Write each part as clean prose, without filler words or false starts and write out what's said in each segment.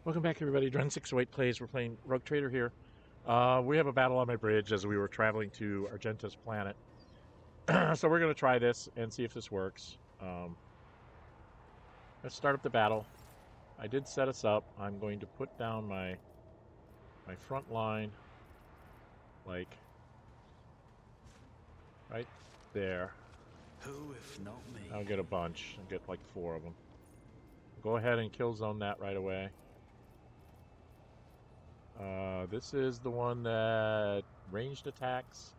Welcome back, everybody. Dren608 plays. We're playing Rogue Trader here. We have a battle on my bridge as we were traveling to Argenta's planet. So we're going to try this and see if this works. Let's start up the battle. I did set us up. I'm going to put down my front line, like right there. Who, if not me? I'll get a bunch. I'll get like 4 of them. Go ahead and kill zone that right away. This is the one that ranged attacks.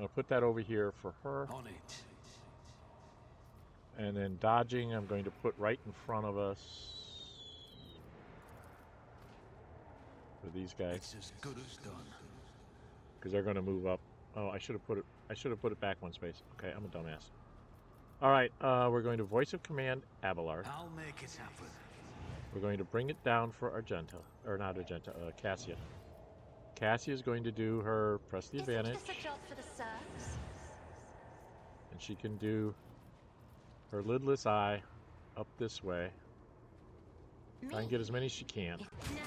I'll put that over here for her. On it. And then dodging, I'm going to put right in front of us for these guys. It's as good as done. Because they're going to move up. Oh, I should have put it back 1 space. Okay, I'm a dumbass. All right, we're going to voice of command Abelard. I'll make it happen. We're going to bring it down for Argenta, or not Argenta, Cassia. Cassia is going to do her press the advantage. Isn't this a job for the serfs? And she can do her lidless eye up this way. Try and get as many as she can. Now you're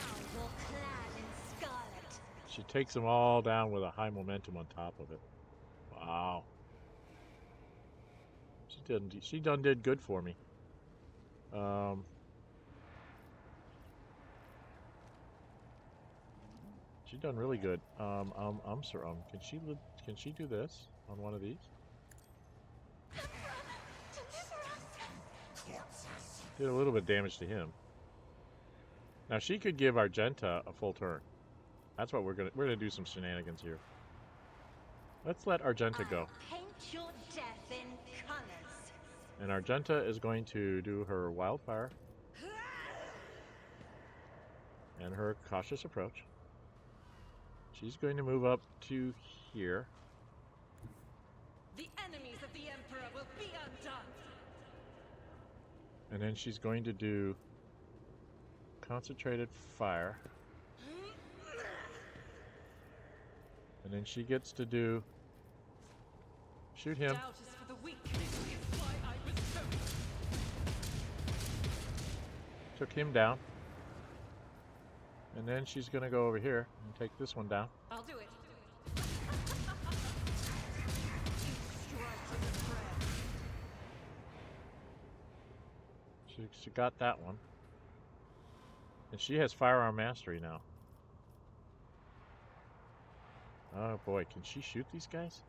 clad in scarlet. She takes them all down with a high momentum on top of it. Wow. She done did good for me. She done really good. Can she do this on one of these? Did a little bit of damage to him. Now she could give Argenta a full turn. That's what we're gonna do some shenanigans here. Let's let Argenta go. Paint your death in colors. And Argenta is going to do her wildfire and her cautious approach. She's going to move up to here. The enemies of the Emperor will be undone. And then she's going to do concentrated fire. And then she gets to do shoot him. Doubt is for the weak. This is why I was chosen. Took him down. And then she's going to go over here and take this one down. I'll do it. She got that one. And she has firearm mastery now. Oh boy, can she shoot these guys?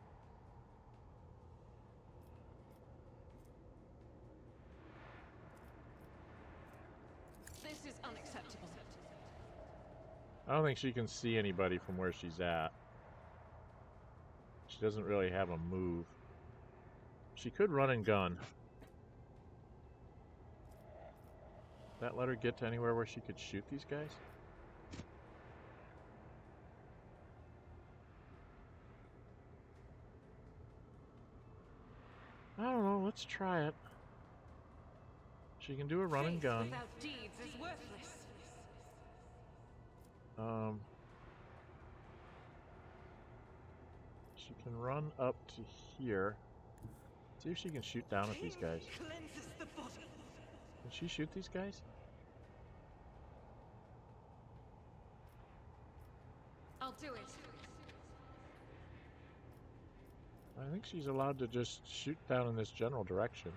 This is unacceptable. I don't think she can see anybody from where she's at. She doesn't really have a move. She could run and gun. That let her get to anywhere where she could shoot these guys? I don't know, let's try it. She can do a run and gun. Without deeds is worthless. She can run up to here. See if she can shoot down at these guys. Cleanses the body. Can she shoot these guys? I'll do it. I think she's allowed to just shoot down in this general direction.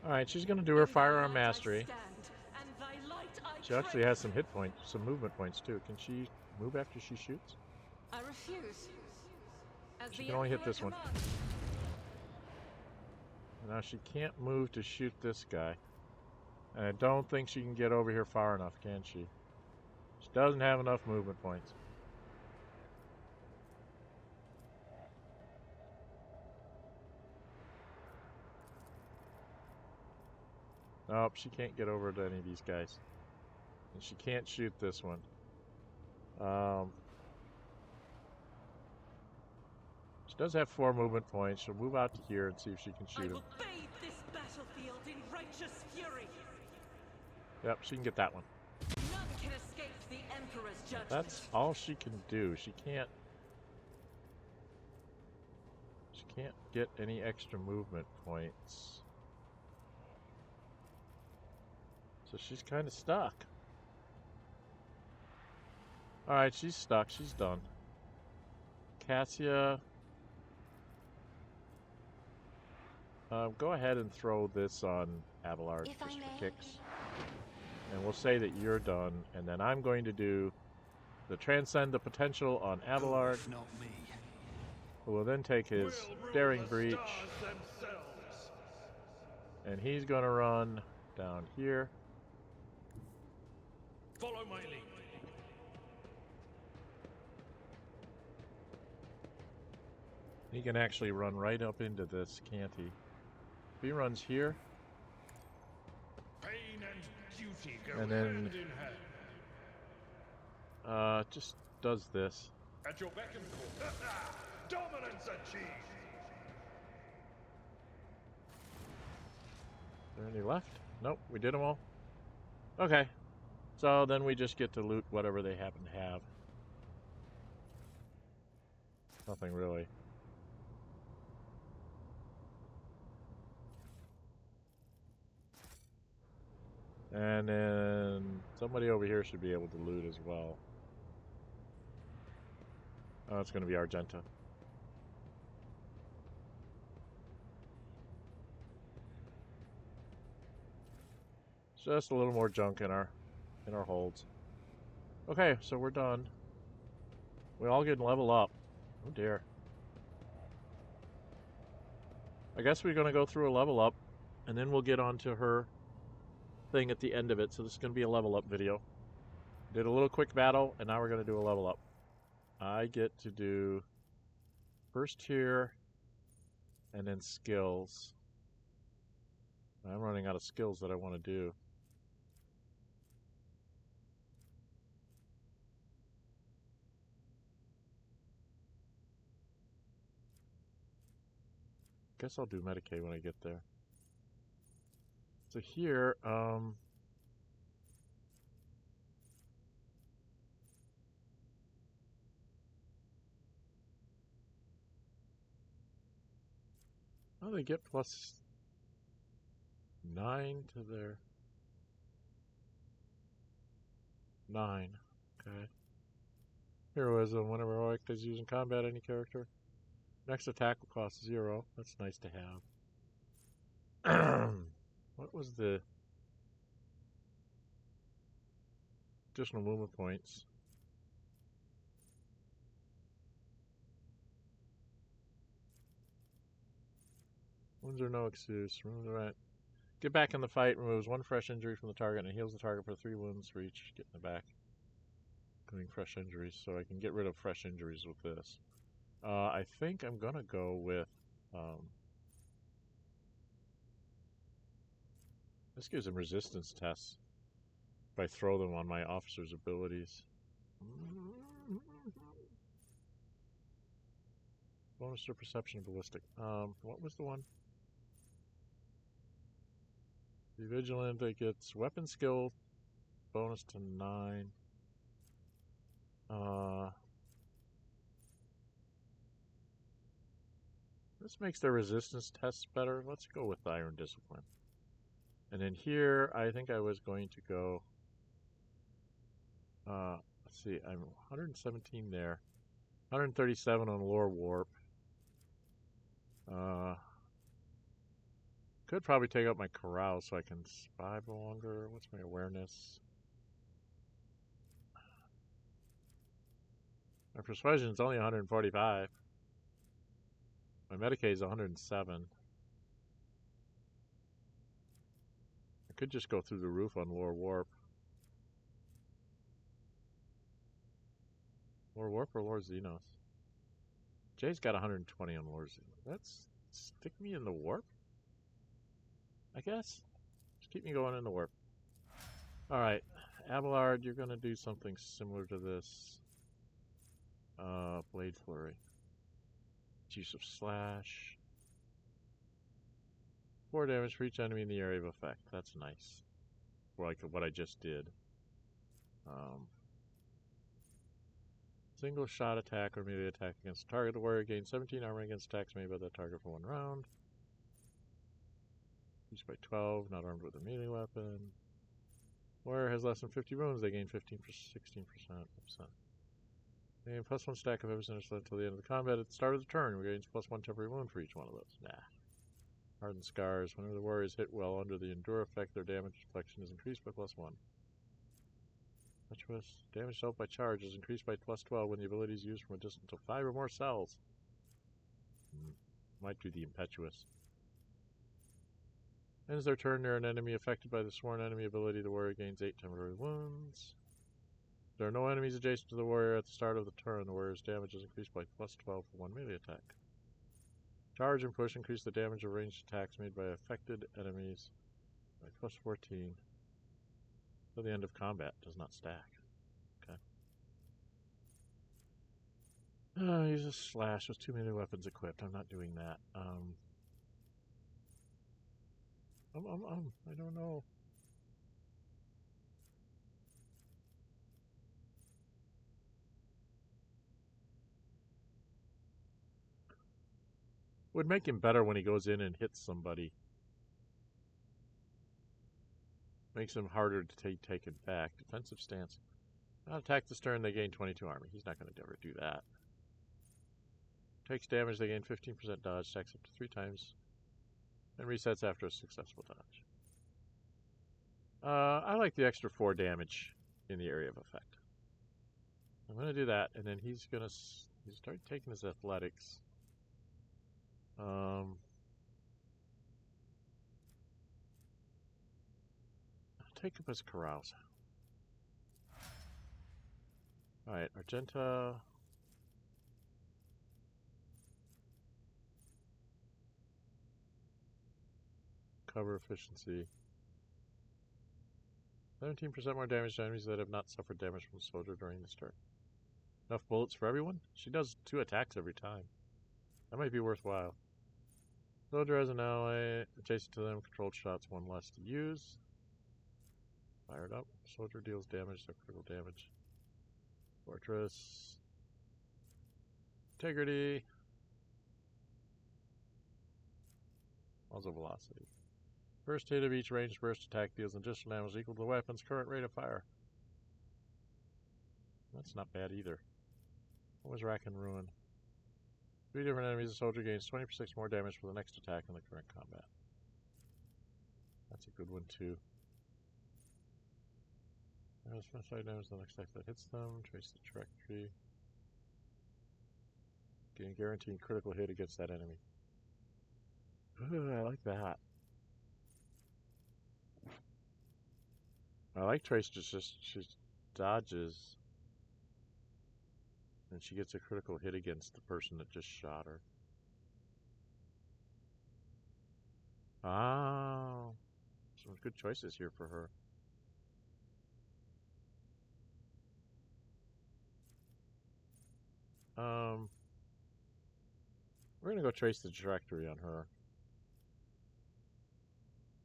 Alright, she's going to do her firearm mastery. She actually has some hit points, some movement points too. Can she move after she shoots? I refuse. She can only hit this one. Now she can't move to shoot this guy. And I don't think she can get over here far enough, can she? She doesn't have enough movement points. Nope, she can't get over to any of these guys. And she can't shoot this one. She does have 4 movement points. She'll move out to here and see if she can shoot him. I will bathe this battlefield in righteous fury. Yep, she can get that one. None can escape the Emperor's judgment. That's all she can do. She can't get any extra movement points. So she's kind of stuck. Alright, she's stuck. She's done. Cassia. Go ahead and throw this on Abelard If just I for may. kicks. And we'll say that you're done. And then I'm going to do the Transcend the Potential on Abelard. If not me. Who will then take his Daring Breach. And he's going to run down here. Follow my lead. He can actually run right up into this, can't he? If he runs here, Pain and duty go and then hand in hand. just does this. At your beck and call. Dominance achieved. Is there any left? Nope, we did them all. Okay, so then we just get to loot whatever they happen to have. Nothing really. And then somebody over here should be able to loot as well. Oh, it's going to be Argenta. Just a little more junk in our holds. Okay, so we're done. We all get level up. Oh dear. I guess we're going to go through a level up, and then we'll get onto her thing at the end of it. So this is going to be a level up video. Did a little quick battle, and now we're going to do a level up. I get to do first tier, and then skills. I'm running out of skills that I want to do. Guess I'll do Medicaid when I get there. So here, oh, they get plus 9 to their 9. Okay. Heroism. Whenever heroic is used in combat, any character. Next attack will cost 0. That's nice to have. What was the additional movement points? Wounds are no excuse. Remove the right. Get back in the fight. Removes 1 fresh injury from the target and heals the target for 3 wounds for each. Get in the back. Doing fresh injuries, so I can get rid of fresh injuries with this. I think I'm gonna go with. This gives him resistance tests if I throw them on my officer's abilities. Bonus to perception and ballistic. What was the one? Be vigilant. It gets weapon skill bonus to 9. This makes their resistance tests better. Let's go with Iron Discipline. And then here, I think I was going to go. Let's see, I'm 117 there. 137 on Lore Warp. Could probably take out my Corral so I can spy longer. What's my awareness? My persuasion is only 145. My Medicaid is 107. I could just go through the roof on Lore Warp. Lore Warp or Lore Xenos? Jay's got 120 on Lore Xenos. Let's stick me in the Warp, I guess. Just keep me going in the Warp. Alright, Abelard, you're going to do something similar to this. Blade Flurry. Use of Slash. 4 damage for each enemy in the area of effect. That's nice. Like what I just did. Single shot attack or melee attack against the target. The warrior gains 17 armor against attacks made by that target for 1 round. Used by 12, not armed with a melee weapon. Warrior has less than 50 wounds, they gain 15 for 16%. They gain +1 stack of evidence until the end of the combat. At the start of the turn, we gain +1 temporary wound for each one of those. Nah. Hardened scars. Whenever the warrior is hit well under the endure effect, their damage deflection is increased by +1. Impetuous. Damage dealt by charge is increased by +12 when the ability is used from a distance of 5 or more cells. Might do the impetuous. Ends their turn near an enemy affected by the sworn enemy ability. The warrior gains 8 temporary wounds. If there are no enemies adjacent to the warrior at the start of the turn, the warrior's damage is increased by +12 for 1 melee attack. Charge and push increase the damage of ranged attacks made by affected enemies by +14. Till the end of combat. Does not stack. Okay. Use a slash with 2 melee weapons equipped. I'm not doing that. I don't know. Would make him better when he goes in and hits somebody. Makes him harder to take it back. Defensive stance. Not attack this turn, they gain 22 armor. He's not going to ever do that. Takes damage, they gain 15% dodge, stacks up to 3 times, and resets after a successful dodge. I like the extra 4 damage in the area of effect. I'm going to do that, and then he's going to start taking his athletics. I'll take up his carouse. Alright, Argenta. Cover efficiency. 17% more damage to enemies that have not suffered damage from a soldier during this turn. Enough bullets for everyone? She does 2 attacks every time. That might be worthwhile. Soldier has an ally adjacent to them, controlled shots, 1 less to use. Fired up. Soldier deals damage, so critical damage. Fortress. Integrity. Also velocity. First hit of each ranged burst attack deals additional damage equal to the weapon's current rate of fire. That's not bad either. What was Rack and Ruin? 3 different enemies, the soldier gains 26 more damage for the next attack in the current combat. That's a good one too. Side damage the next attack that hits them. Trace the trajectory. Guaranteeing critical hit against that enemy. Ooh, I like that. I like Trace, she dodges. And she gets a critical hit against the person that just shot her. Oh. Some good choices here for her. We're going to go trace the trajectory on her.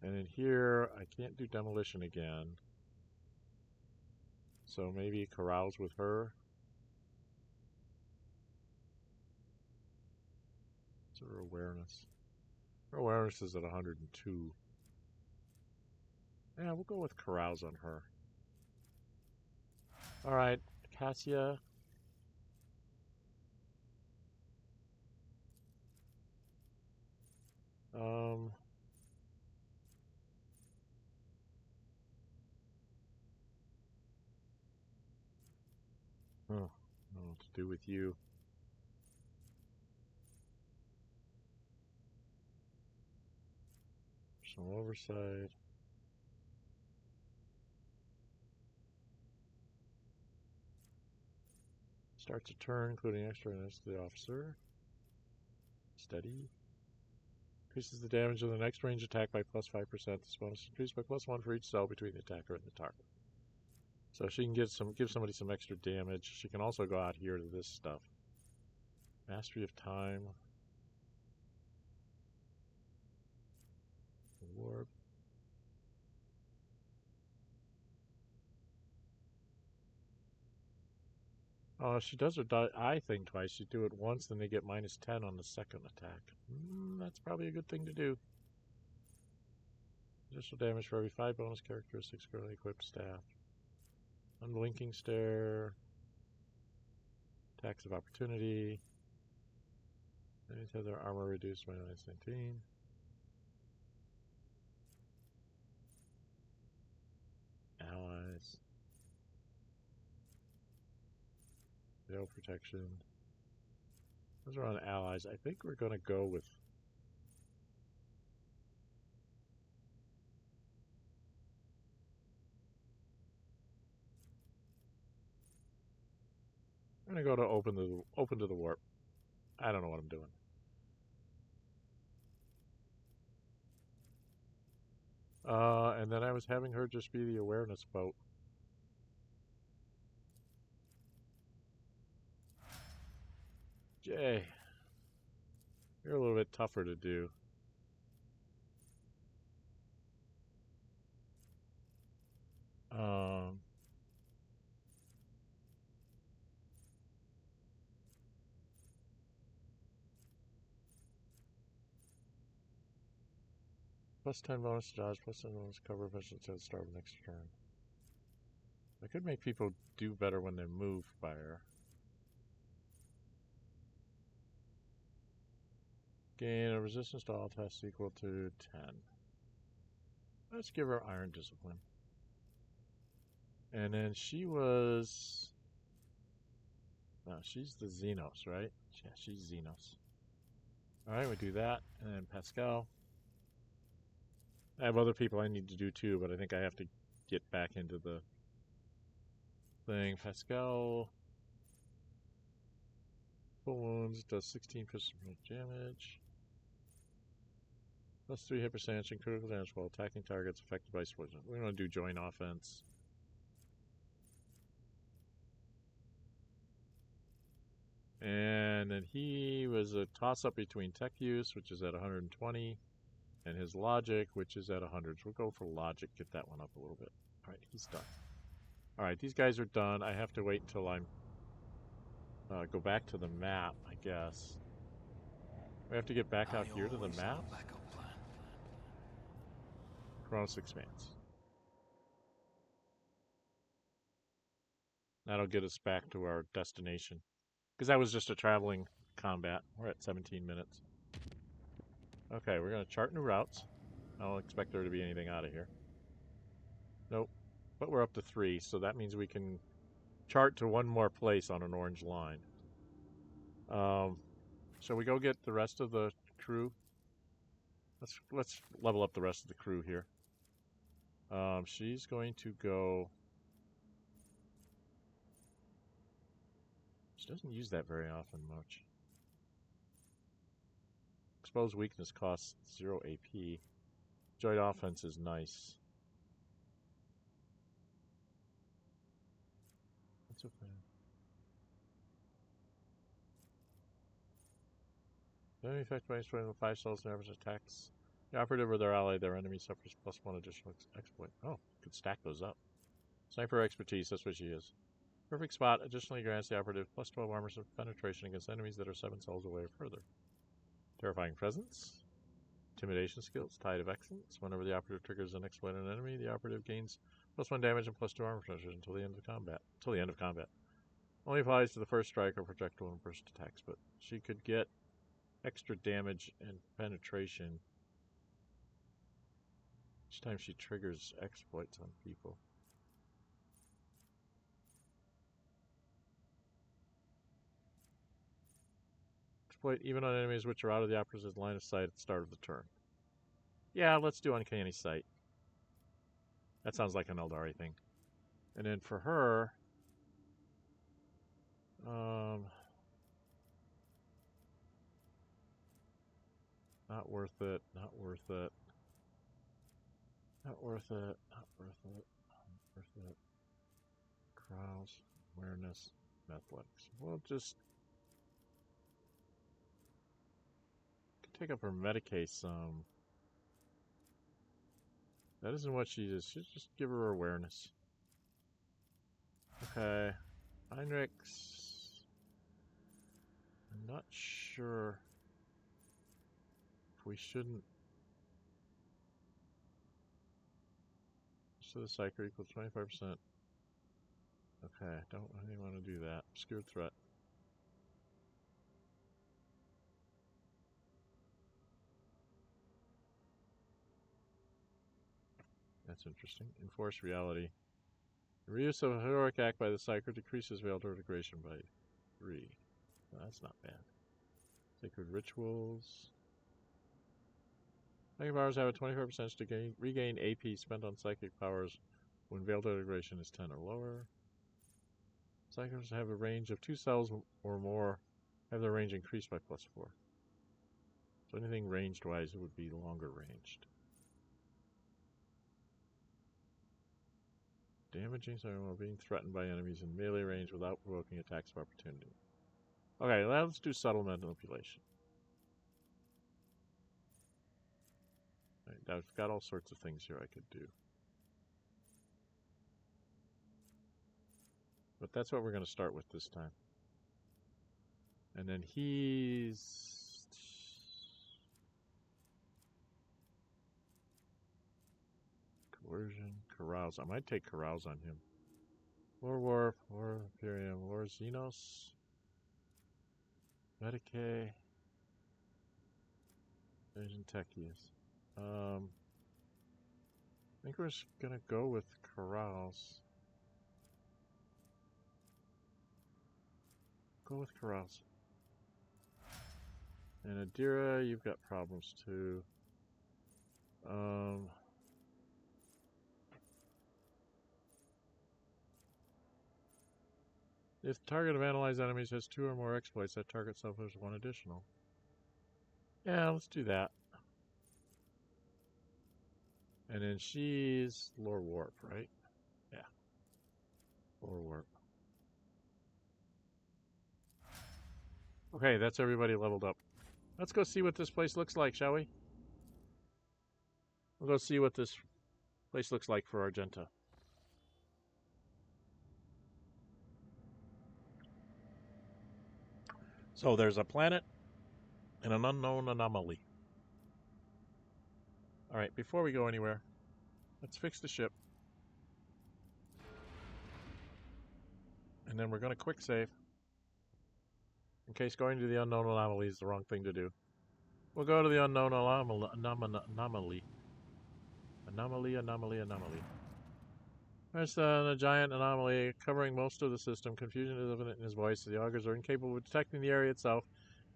And in here, I can't do demolition again. So maybe carouse with her. What's her awareness? Her awareness is at 102. Yeah, we'll go with carouse on her. Alright, Cassia. I don't know what to do with you. Some oversight. Starts a turn, including extra units to the officer. Steady. Increases the damage of the next range attack by +5%. This bonus increased by +1 for each cell between the attacker and the target. So she can give somebody some extra damage. She can also go out here to this stuff. Mastery of time. Warp. Oh, she does her eye thing twice. You do it once, then they get -10 on the second attack. That's probably a good thing to do. Additional damage for every 5 bonus characteristics currently equipped staff. Unblinking stare. Attacks of opportunity. Enemies have their armor reduced by -19. Allies. Veil protection. Those are on allies. I think we're going to go with... I'm going to go to open to the warp. I don't know what I'm doing. And then I was having her just be the awareness boat. Jay, you're a little bit tougher to do. +10 bonus to dodge, +10 bonus to cover eventually at the start of next turn. I could make people do better when they move fire. Gain a resistance to all tests equal to 10. Let's give her Iron Discipline. And then she was... No, she's the Xenos, right? Yeah, she's Xenos. Alright, we do that. And then Pasqal. I have other people I need to do too, but I think I have to get back into the thing. Pasqal. Full wounds, does 16% damage. +3 hit percentage and critical damage while attacking targets affected by explosion. We're going to do joint offense. And then he was a toss-up between tech use, which is at 120, and his logic, which is at 100. So we'll go for logic, get that one up a little bit. Alright, he's done. Alright, these guys are done. I have to wait until I'm... go back to the map, I guess. We have to get back out here to the map. Koronus Expanse. That'll get us back to our destination. Because that was just a traveling combat. We're at 17 minutes. Okay, we're going to chart new routes. I don't expect there to be anything out of here. Nope. But we're up to 3, so that means we can chart to one more place on an orange line. Shall we go get the rest of the crew? Let's level up the rest of the crew here. She's going to go... She doesn't use that very often much. Exposed weakness costs 0 AP. Joint offense is nice. What's up there? Enemy affected by instrumental 5 souls and average attacks. The operative or their ally, their enemy suffers +1 additional exploit. Oh, could stack those up. Sniper expertise, that's what she is. Perfect spot additionally grants the operative +12 armor penetration against enemies that are 7 souls away or further. Terrifying presence. Intimidation skills. Tide of excellence. Whenever the operative triggers an exploit on an enemy, the operative gains +1 damage and +2 armor penetration until the end of combat. Only applies to the first strike or projectile and burst attacks, but she could get extra damage and penetration each time she triggers exploits on people. Exploit even on enemies which are out of the operative's line of sight at the start of the turn. Yeah, let's do Uncanny Sight. That sounds like an Eldari thing. And then for her... not worth it, not worth it. Not worth it, not worth it, not worth it. Crows, awareness, athletics. We'll just... take up her Medicae some. That isn't what she is. She'll just give her awareness. Okay. Heinrix. not sure if we shouldn't. So the psyker equals 25%. Okay, don't really want to do that. Obscure threat. That's interesting. Enforce reality. The reuse of a heroic act by the psyker decreases veiled integration by 3. Well, that's not bad. Sacred rituals. Psychic powers have a 25% to regain AP spent on psychic powers when veiled integration is 10 or lower. Psychers have a range of 2 cells or more, have their range increased by +4. So anything ranged wise, it would be longer ranged. Damaging someone while being threatened by enemies in melee range without provoking attacks of opportunity. Okay, now let's do subtle manipulation. Right, I've got all sorts of things here I could do. But that's what we're going to start with this time. And then he's... Coercion, Carouse. I might take Carouse on him. Lore Warp, Lore Imperium, Lore Xenos, Medicae, Vision Techius. I think we're just going to go with Carouse. Go with Carouse. And Idira, you've got problems too. If the target of analyzed enemies has 2 or more exploits, that target suffers 1 additional. Yeah, let's do that. And then she's Lore Warp, right? Yeah. Lore Warp. Okay, that's everybody leveled up. Let's go see what this place looks like, shall we? We'll go see what this place looks like for Argenta. So there's a planet and an unknown anomaly. Alright, before we go anywhere, let's fix the ship. And then we're going to quick save. In case going to the unknown anomaly is the wrong thing to do. We'll go to the unknown anomaly. Anomaly. There's a giant anomaly covering most of the system. Confusion is evident in his voice. The augurs are incapable of detecting the area itself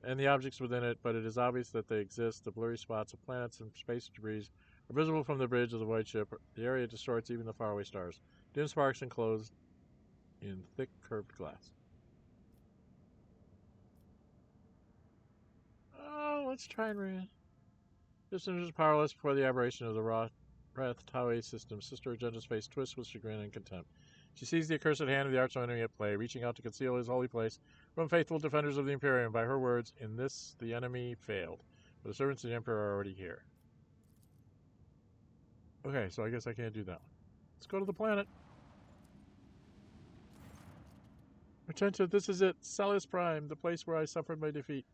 and the objects within it, but it is obvious that they exist. The blurry spots of planets and space debris are visible from the bridge of the void ship. The area distorts even the faraway stars. Dim sparks enclosed in thick curved glass. Oh, let's try and read. Systems is powerless before the aberration of the Raeth-Tawi system. Sister Argenta's face twists with chagrin and contempt. She sees the accursed hand of the arch-enemy at play, reaching out to conceal his holy place from faithful defenders of the Imperium. By her words, in this the enemy failed, but the servants of the Emperor are already here. Okay, so I guess I can't do that one. Let's go to the planet. Argenta, this is it. Salis Prime, the place where I suffered my defeat.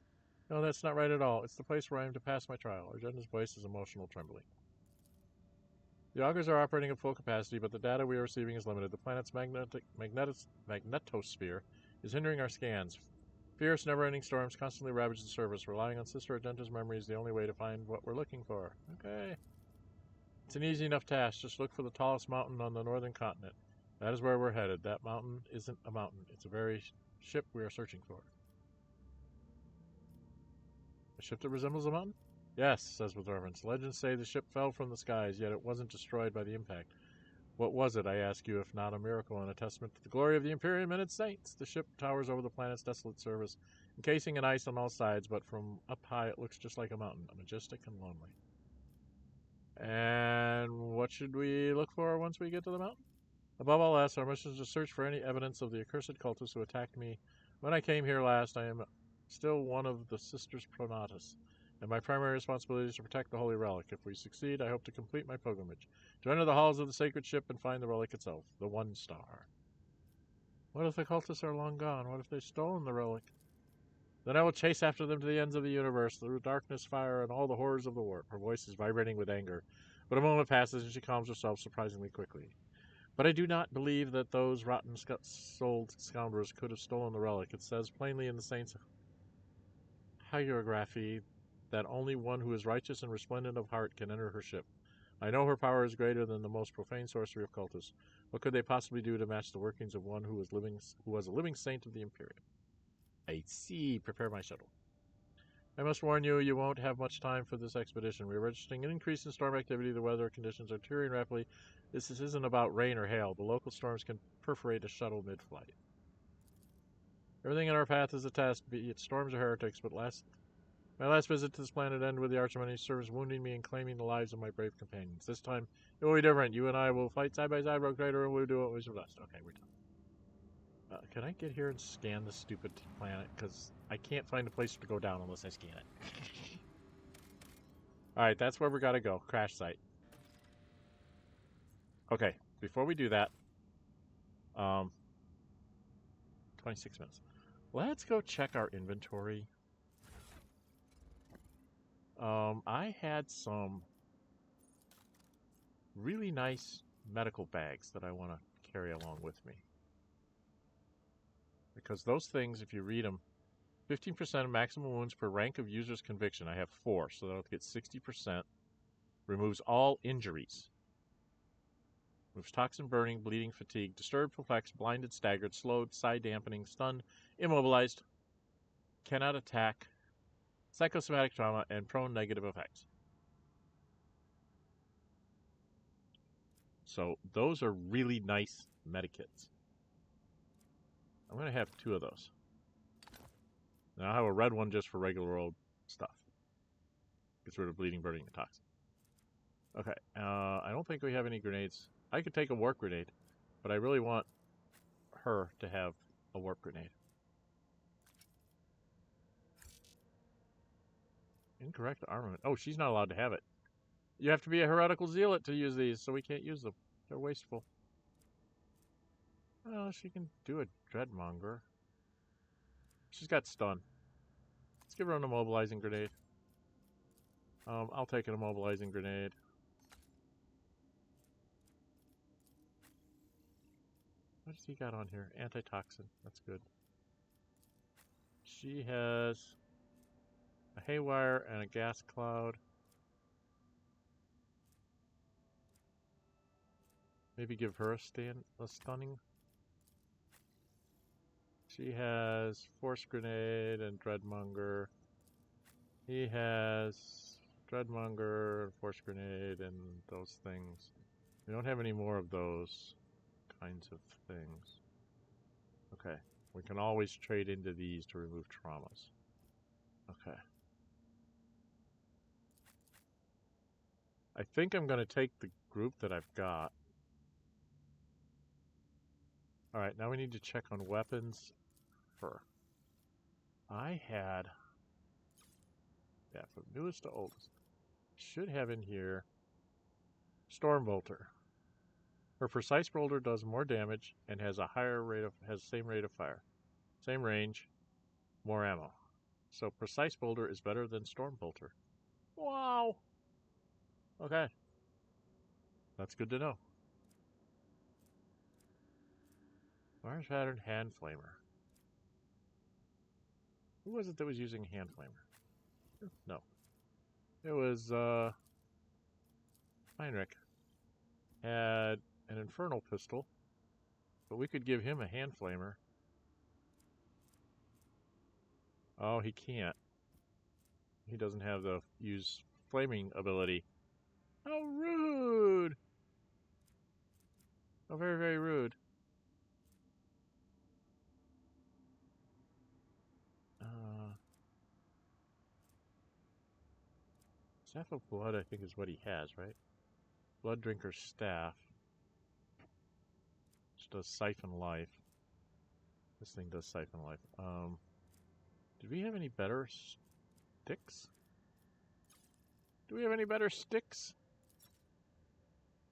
No, that's not right at all. It's the place where I am to pass my trial. Argenta's voice is emotional trembling. The augurs are operating at full capacity, but the data we are receiving is limited. The planet's magnetosphere is hindering our scans. Fierce, never-ending storms constantly ravage the surface. Relying on Sister Argenta's memory is the only way to find what we're looking for. Okay. It's an easy enough task. Just look for the tallest mountain on the northern continent. That is where we're headed. That mountain isn't a mountain. It's a very ship we are searching for. A ship that resembles a mountain? Yes, says with reverence. Legends say the ship fell from the skies, yet it wasn't destroyed by the impact. What was it, I ask you, if not a miracle and a testament to the glory of the Imperium and its saints? The ship towers over the planet's desolate surface, encasing in ice on all sides, but from up high it looks just like a mountain, majestic and lonely. And what should we look for once we get to the mountain? Above all else, our mission is to search for any evidence of the accursed cultists who attacked me when I came here last. I am still one of the Sisters Pronatus, and my primary responsibility is to protect the holy relic. If we succeed, I hope to complete my pilgrimage, to enter the halls of the sacred ship and find the relic itself, the One Star. What if the cultists are long gone? What if they've stolen the relic? Then I will chase after them to the ends of the universe, through darkness, fire, and all the horrors of the war. Her voice is vibrating with anger, but a moment passes and she calms herself surprisingly quickly. But I do not believe that those rotten-souled scoundrels could have stolen the relic. It says plainly in the Saint's hagiography that only one who is righteous and resplendent of heart can enter her ship. I know her power is greater than the most profane sorcery of cultists. What could they possibly do to match the workings of one who was a living saint of the Imperium? I see. Prepare my shuttle. I must warn you, you won't have much time for this expedition. We're registering an increase in storm activity. The weather conditions are deteriorating rapidly. This isn't about rain or hail. The local storms can perforate a shuttle mid-flight. Everything in our path is a test, be it storms or heretics, but my last visit to this planet ended with the Argent service wounding me and claiming the lives of my brave companions. This time, it will be different. You and I will fight side by side, Rogue Trader, and we'll do what we should best. Okay, we're done. Can I get here and scan this stupid planet? Because I can't find a place to go down unless I scan it. Alright, that's where we gotta go. Crash site. Okay, before we do that, 26 minutes. Let's go check our inventory. I had some really nice medical bags that I want to carry along with me. Because those things, if you read them, 15% of maximum wounds per rank of user's conviction. I have 4, so that'll get 60%. Removes all injuries. Removes toxin burning, bleeding, fatigue, disturbed, perplexed, blinded, staggered, slowed, side dampening, stunned, immobilized, cannot attack, psychosomatic trauma, and prone negative effects. So those are really nice medikits. I'm going to have 2 of those. And I'll have a red one just for regular old stuff. Gets rid of bleeding, burning, and toxin. Okay, I don't think we have any grenades. I could take a warp grenade, but I really want her to have a warp grenade. Incorrect armament. Oh, she's not allowed to have it. You have to be a heretical zealot to use these, so we can't use them. They're wasteful. Oh, she can do a Dreadmonger. She's got stun. Let's give her an immobilizing grenade. I'll take an immobilizing grenade. What does he got on here? Antitoxin. That's good. She has a haywire and a gas cloud. Maybe give her a stunning. She has Force Grenade and Dreadmonger. He has Dreadmonger and Force Grenade and those things. We don't have any more of those kinds of things. Okay. We can always trade into these to remove traumas. Okay. I think I'm going to take the group that I've got. Alright, now we need to check on weapons. I had, from newest to oldest, should have in here Stormbolter. Her precise bolter does more damage and has a higher rate of same rate of fire, same range, more ammo. So precise bolter is better than Stormbolter. Wow. Okay, that's good to know. Large pattern hand flamer. Who was it that was using hand flamer? No. It was, Heinrix. Had an infernal pistol, but we could give him a hand flamer. Oh, he can't. He doesn't have the use flaming ability. How rude! Oh, very, very rude. Staff of Blood, I think, is what he has, right? Blood Drinker's Staff. Which does Siphon Life. This thing does Siphon Life. Did we have any better sticks? Do we have any better sticks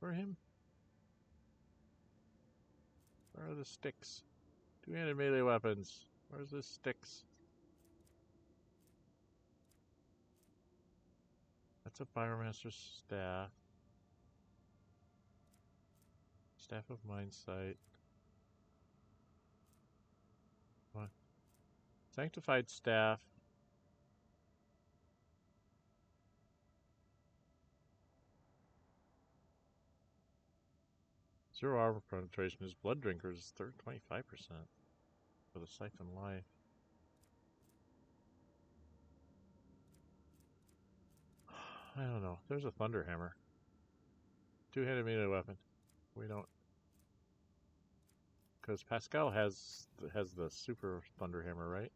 for him? Where are the sticks? Two-handed melee weapons. Where's the sticks? That's a Firemaster's staff. Staff of Mindsight. What? Sanctified staff. Zero armor penetration. His blood drinker is 25% for the Siphon Life. I don't know. There's a Thunderhammer. Two-handed melee weapon. We don't, because Pasqal has the super Thunderhammer, right?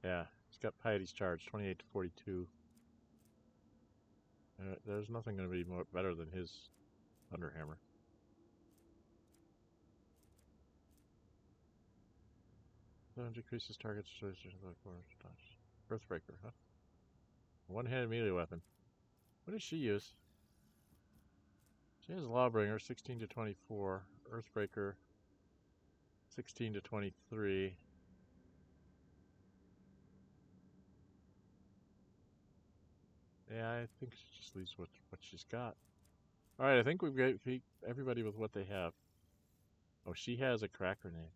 Yeah, he's got Piety's Charge, 28 to 42. There's nothing going to be more better than his Thunderhammer. Decreases target's Earthbreaker, huh? One-handed melee weapon. What does she use? She has Lawbringer, 16 to 24. Earthbreaker, 16 to 23. Yeah, I think she just leaves what she's got. Alright, I think we've got everybody with what they have. Oh, she has a crack grenade.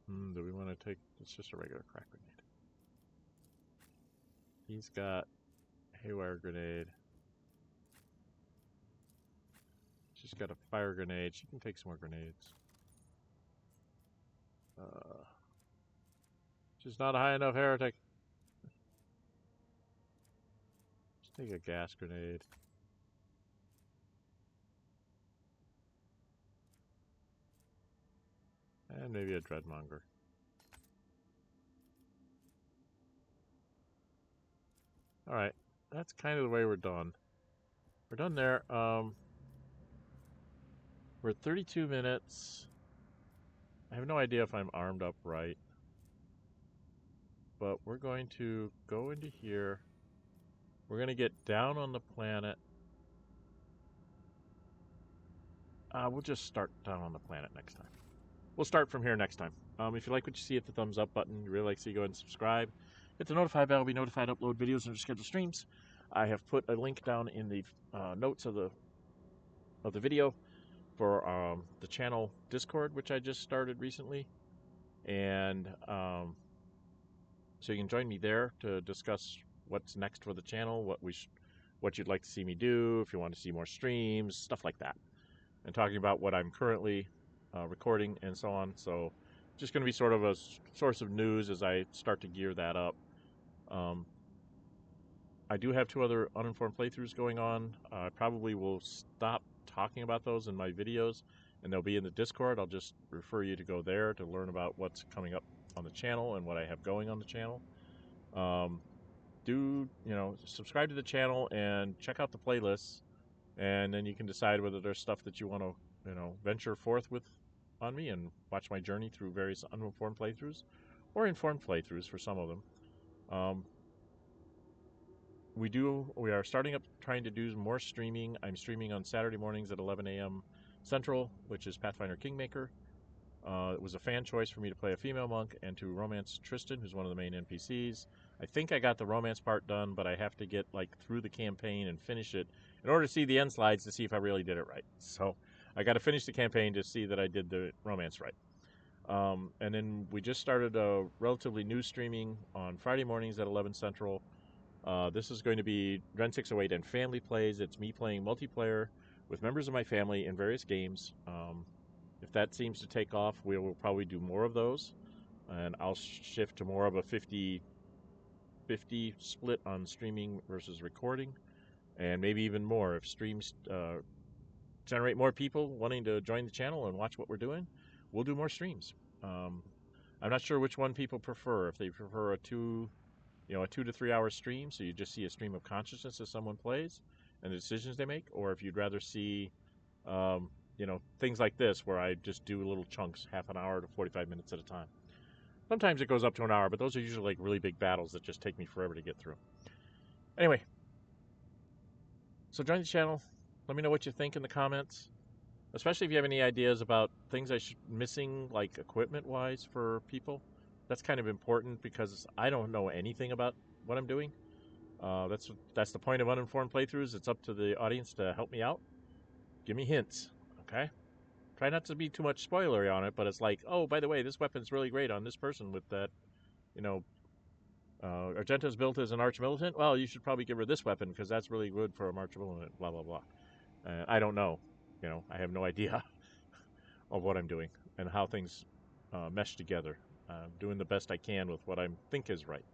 Do we want to take... It's just a regular crack grenade. He's got Haywire grenade. She's got a fire grenade. She can take some more grenades. She's not a high enough heretic. Just take a gas grenade. And maybe a Dreadmonger. Alright, that's kind of the way we're done. We're done there. We're at 32 minutes. I have no idea if I'm armed up right. But we're going to go into here. We're going to get down on the planet. We'll just start down on the planet next time. We'll start from here next time. If you like what you see, hit the thumbs up button. You really like to see, go ahead and subscribe. Hit the notify bell. Be notified to upload videos and schedule streams. I have put a link down in the notes of the video for the channel Discord, which I just started recently, and so you can join me there to discuss what's next for the channel, what you'd like to see me do, if you want to see more streams, stuff like that, and talking about what I'm currently recording and so on. So just going to be sort of a source of news as I start to gear that up. I do have 2 other uninformed playthroughs going on. I probably will stop talking about those in my videos, and they'll be in the Discord. I'll just refer you to go there to learn about what's coming up on the channel and what I have going on the channel. Subscribe to the channel and check out the playlists, and then you can decide whether there's stuff that you want to, venture forth with on me and watch my journey through various uninformed playthroughs or informed playthroughs for some of them. We are starting up trying to do more streaming. I'm streaming on Saturday mornings at 11 a.m. Central, which is Pathfinder Kingmaker. It was a fan choice for me to play a female monk and to romance Tristan, who's one of the main NPCs. I think I got the romance part done, but I have to get through the campaign and finish it in order to see the end slides to see if I really did it right. So I got to finish the campaign to see that I did the romance right. And then we just started a relatively new streaming on Friday mornings at 11 Central. This is going to be Dren608 and Family Plays. It's me playing multiplayer with members of my family in various games. If that seems to take off, we will probably do more of those. And I'll shift to more of a 50-50 split on streaming versus recording. And maybe even more if streams generate more people wanting to join the channel and watch what we're doing. We'll do more streams. I'm not sure which one people prefer. If they prefer a 2 to 3 hour stream, so you just see a stream of consciousness as someone plays and the decisions they make, or if you'd rather see, things like this where I just do little chunks, half an hour to 45 minutes at a time. Sometimes it goes up to an hour, but those are usually really big battles that just take me forever to get through. Anyway, so join the channel. Let me know what you think in the comments, especially if you have any ideas about things I should missing, like equipment-wise for people. That's kind of important because I don't know anything about what I'm doing. That's the point of uninformed playthroughs. It's up to the audience to help me out. Give me hints, okay? Try not to be too much spoilery on it, but it's like, oh, by the way, this weapon's really great on this person with that, you know, Argenta's built as an arch-militant. Well, you should probably give her this weapon because that's really good for a arch-militant, blah, blah, blah. I don't know. You know, I have no idea of what I'm doing and how things mesh together. Doing the best I can with what I think is right.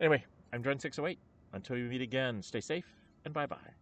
Anyway, I'm Dren608. Until we meet again, stay safe and bye-bye.